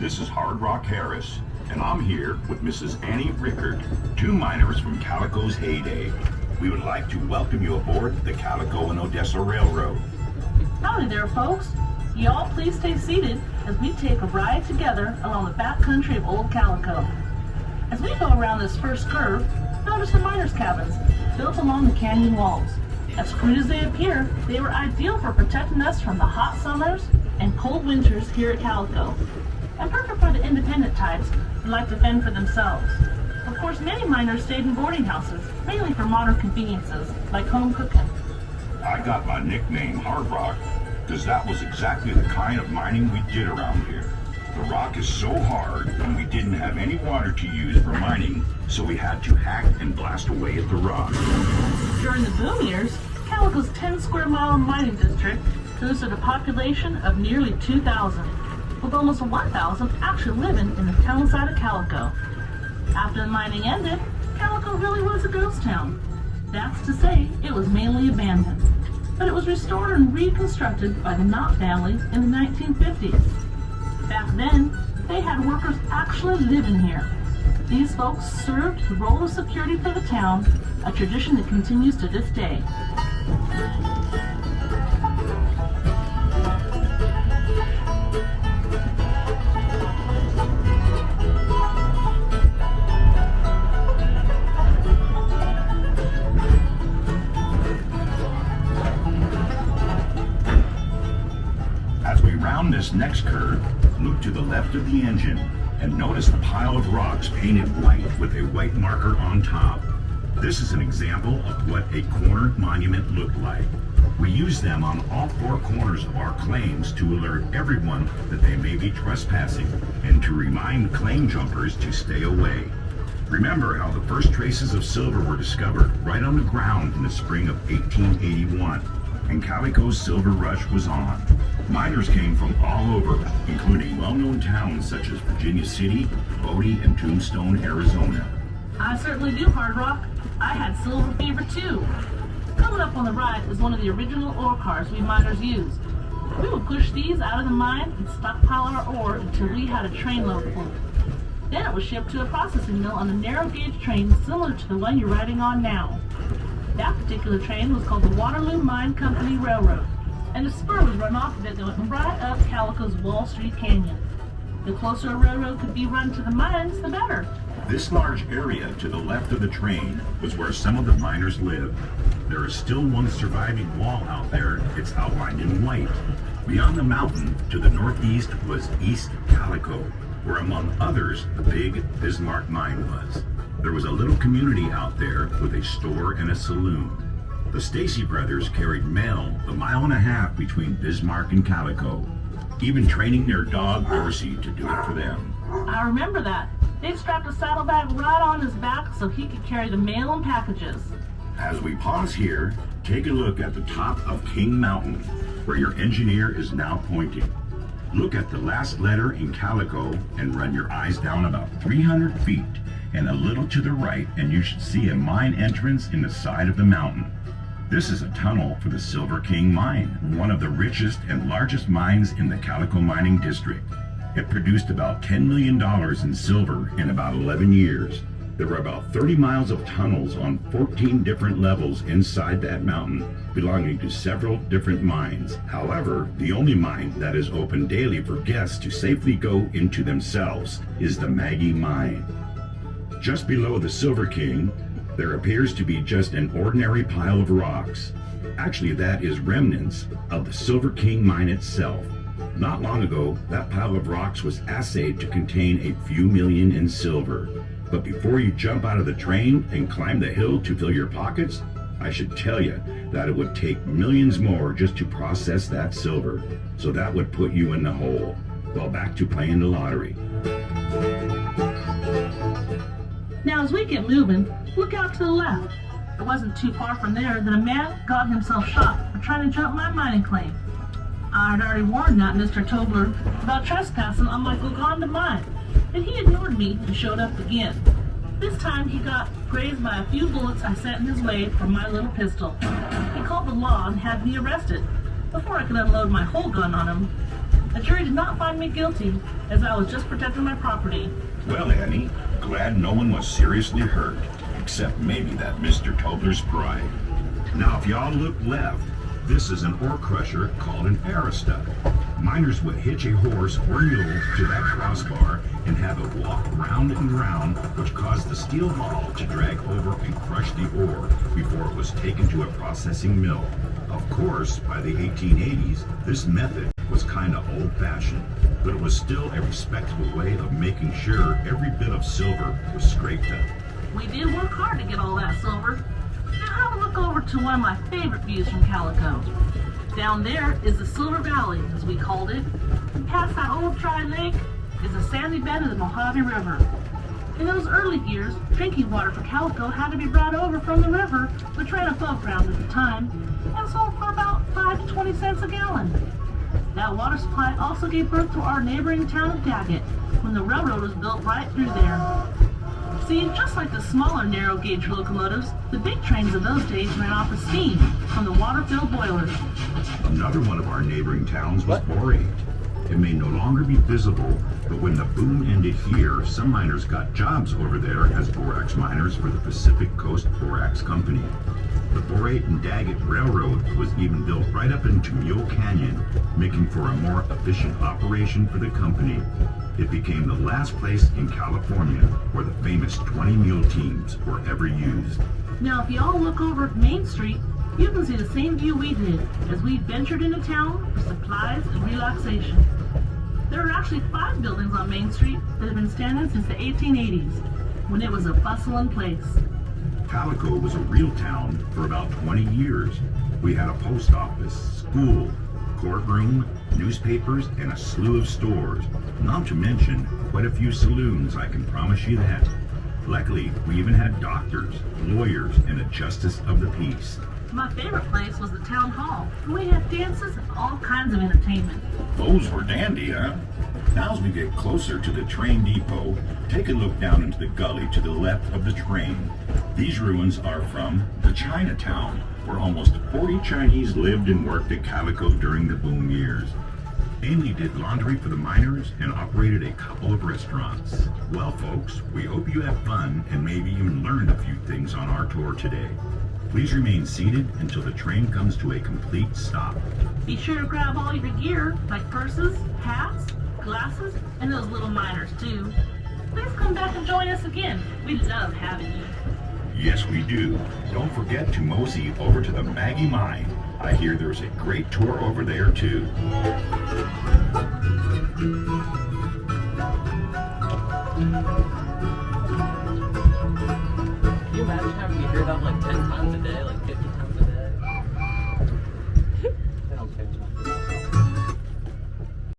This is Hard Rock Harris, and I'm here with Mrs. Annie Rickard, two miners from Calico's heyday. We would like to welcome you aboard the Calico and Odessa Railroad. Howdy there, folks. Y'all please stay seated as we take a ride together along the back country of Old Calico. As we go around this first curve, notice the miners' cabins built along the canyon walls. As crude as they appear, they were ideal for protecting us from the hot summers and cold winters here at Calico, and perfect for the independent types who like to fend for themselves. Of course, many miners stayed in boarding houses, mainly for modern conveniences, like home cooking. I got my nickname Hard Rock because that was exactly the kind of mining we did around here. The rock is so hard, and we didn't have any water to use for mining, so we had to hack and blast away at the rock. During the boom years, Calico's 10 square mile mining district boasted a population of nearly 2,000, with almost 1,000 actually living in the town side of Calico. After the mining ended, Calico really was a ghost town. That's to say, it was mainly abandoned, but it was restored and reconstructed by the Knott family in the 1950s. Back then, they had workers actually living here. These folks served the role of security for the town, a tradition that continues to this day. As we round this next curve, look to the left of the engine and notice the pile of rocks painted white with a white marker on top. This is an example of what a cornered monument looked like. We use them on all four corners of our claims to alert everyone that they may be trespassing and to remind claim jumpers to stay away. Remember how the first traces of silver were discovered right on the ground in the spring of 1881, and Calico's silver rush was on. Miners came from all over, including well-known towns such as Virginia City, Bodie, and Tombstone, Arizona. I certainly do, Hard Rock. I had silver fever too. Coming up on the right is one of the original ore cars we miners used. We would push these out of the mine and stockpile our ore until we had a trainload full. Then it was shipped to a processing mill on a narrow gauge train similar to the one you're riding on now. That particular train was called the Waterloo Mine Company Railroad, and a spur was run off of it that went right up Calico's Wall Street Canyon. The closer a railroad could be run to the mines, the better. This large area to the left of the train was where some of the miners lived. There is still one surviving wall out there. It's outlined in white. Beyond the mountain to the northeast was East Calico, where among others the big Bismarck mine was. There was a little community out there with a store and a saloon. The Stacy brothers carried mail the mile and a half between Bismarck and Calico, even training their dog Dorsey to do it for them. I remember that. They strapped a saddlebag right on his back so he could carry the mail and packages. As we pause here, take a look at the top of King Mountain, where your engineer is now pointing. Look at the last letter in Calico and run your eyes down about 300 feet and a little to the right, and you should see a mine entrance in the side of the mountain. This is a tunnel for the Silver King Mine, one of the richest and largest mines in the Calico mining district. It produced about $10 million in silver in about 11 years. There were about 30 miles of tunnels on 14 different levels inside that mountain, belonging to several different mines. However, the only mine that is open daily for guests to safely go into themselves is the Maggie Mine. Just below the Silver King, there appears to be just an ordinary pile of rocks. Actually, that is remnants of the Silver King mine itself. Not long ago, that pile of rocks was assayed to contain a few million in silver. But before you jump out of the train and climb the hill to fill your pockets, I should tell you that it would take millions more just to process that silver. So that would put you in the hole. Well, back to playing the lottery. Now as we get moving, look out to the left. It wasn't too far from there that a man got himself shot for trying to jump my mining claim. I had already warned that Mr. Tobler about trespassing on my Guganda mine, and he ignored me and showed up again. This time he got grazed by a few bullets I sent in his way from my little pistol. He called the law and had me arrested before I could unload my whole gun on him. The jury did not find me guilty, as I was just protecting my property. Well, Annie, glad no one was seriously hurt, except maybe that Mr. Tobler's pride. Now, if y'all look left, this is an ore crusher called an arista. Miners would hitch a horse or mule to that crossbar and have it walk round and round, which caused the steel ball to drag over and crush the ore before it was taken to a processing mill. Of course, by the 1880s, this method was kind of old-fashioned, but it was still a respectable way of making sure every bit of silver was scraped up. We did work hard to get all that silver. Now have a look over to one of my favorite views from Calico. Down there is the Silver Valley, as we called it. And past that old dry lake is the sandy bed of the Mojave River. In those early years, drinking water for Calico had to be brought over from the river, which ran above ground at the time, and sold for about 5 to 20 cents a gallon. That water supply also gave birth to our neighboring town of Daggett, when the railroad was built right through there. See, just like the smaller narrow gauge locomotives, the big trains of those days ran off of steam from the water-filled boilers. Another one of our neighboring towns was Borate. It may no longer be visible, but when the boom ended here, some miners got jobs over there as borax miners for the Pacific Coast Borax Company. The Borate and Daggett Railroad was even built right up into Mule Canyon, making for a more efficient operation for the company. It became the last place in California where the famous 20 mule teams were ever used. Now, if you all look over at Main Street, you can see the same view we did as we ventured into town for supplies and relaxation. There are actually 5 buildings on Main Street that have been standing since the 1880s, when it was a bustling place. Calico was a real town for about 20 years. We had a post office, school, courtroom, newspapers, and a slew of stores. Not to mention quite a few saloons, I can promise you that. Luckily, we even had doctors, lawyers, and a justice of the peace. My favorite place was the town hall, where we had dances and all kinds of entertainment. Those were dandy, huh? Now as we get closer to the train depot, take a look down into the gully to the left of the train. These ruins are from the Chinatown, where almost 40 Chinese lived and worked at Calico during the boom years. Amy did laundry for the miners and operated a couple of restaurants. Well, folks, we hope you have fun and maybe even learned a few things on our tour today. Please remain seated until the train comes to a complete stop. Be sure to grab all your gear, like purses, hats, glasses, and those little miners too. Please come back and join us again. We love having you. Yes, we do. Don't forget to mosey over to the Maggie Mine. I hear there's a great tour over there too. Can you imagine having to hear that like 10 times a day? Like,